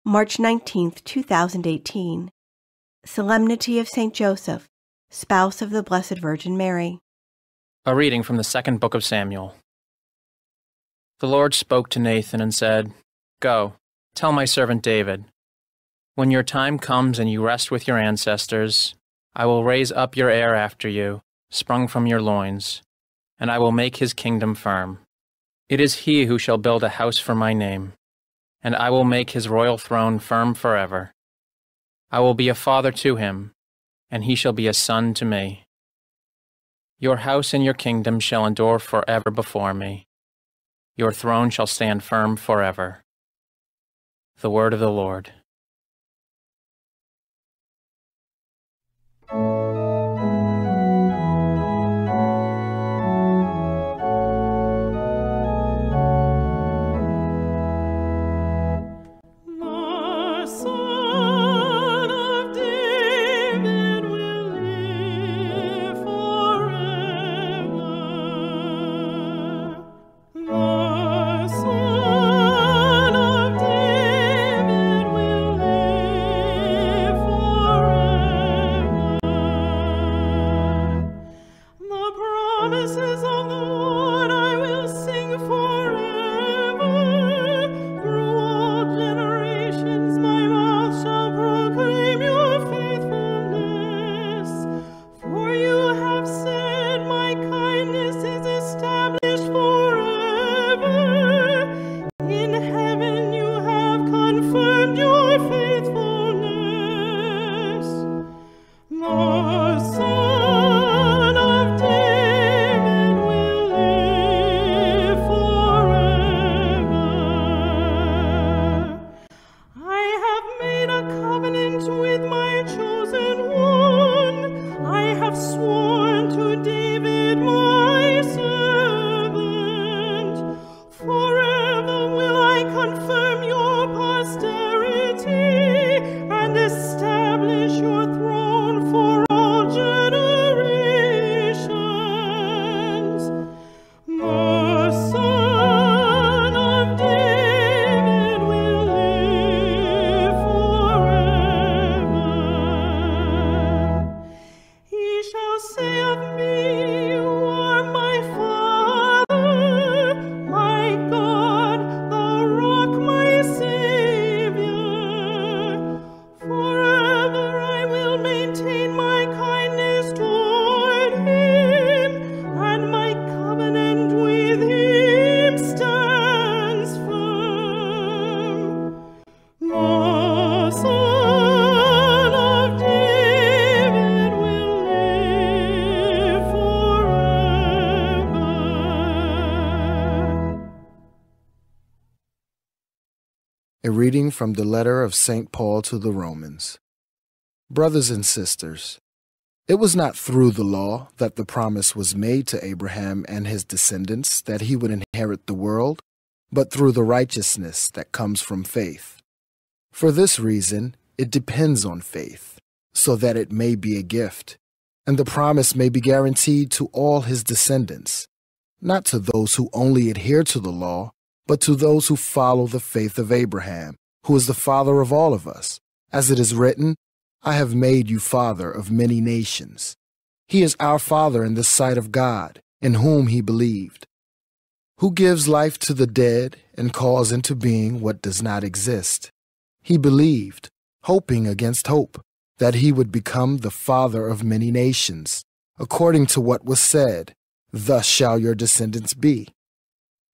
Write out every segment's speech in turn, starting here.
March 19, 2018. Solemnity of St. Joseph, spouse of the Blessed Virgin Mary. A reading from the second book of Samuel. The Lord spoke to Nathan and said, "Go, tell my servant David, when your time comes and you rest with your ancestors, I will raise up your heir after you, sprung from your loins, and I will make his kingdom firm. It is he who shall build a house for my name, and I will make his royal throne firm forever. I will be a father to him, and he shall be a son to me. Your house and your kingdom shall endure forever before me. Your throne shall stand firm forever." The word of the Lord. A reading from the letter of St. Paul to the Romans. Brothers and sisters, it was not through the law that the promise was made to Abraham and his descendants that he would inherit the world, but through the righteousness that comes from faith. For this reason, it depends on faith, so that it may be a gift, and the promise may be guaranteed to all his descendants, not to those who only adhere to the law, but to those who follow the faith of Abraham, who is the father of all of us. As it is written, "I have made you father of many nations." He is our father in the sight of God, in whom he believed, who gives life to the dead and calls into being what does not exist. He believed, hoping against hope, that he would become the father of many nations, according to what was said, "Thus shall your descendants be."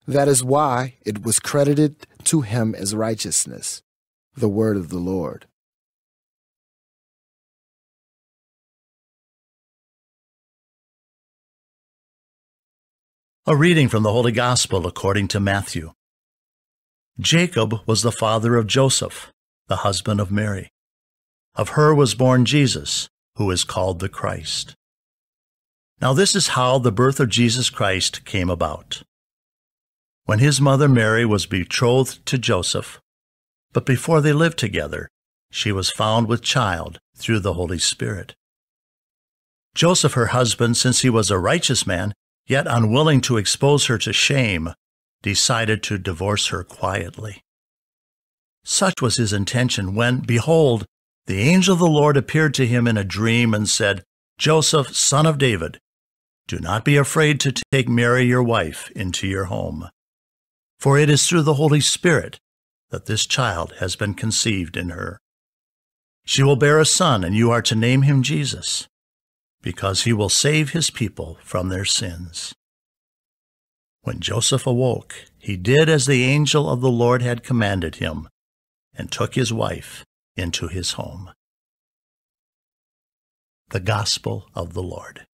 That is why it was credited to him as righteousness. The word of the Lord. A reading from the Holy Gospel according to Matthew. Jacob was the father of Joseph, the husband of Mary. Of her was born Jesus, who is called the Christ. Now this is how the birth of Jesus Christ came about. When his mother Mary was betrothed to Joseph, but before they lived together, she was found with child through the Holy Spirit. Joseph, her husband, since he was a righteous man, yet unwilling to expose her to shame, decided to divorce her quietly. Such was his intention when, behold, the angel of the Lord appeared to him in a dream and said, Joseph, son of David, do not be afraid to take Mary your wife into your home, for it is through the Holy Spirit that this child has been conceived in her. She will bear a son, and you are to name him Jesus, because he will save his people from their sins. When Joseph awoke, he did as the angel of the Lord had commanded him, and took his wife into his home. The Gospel of the Lord.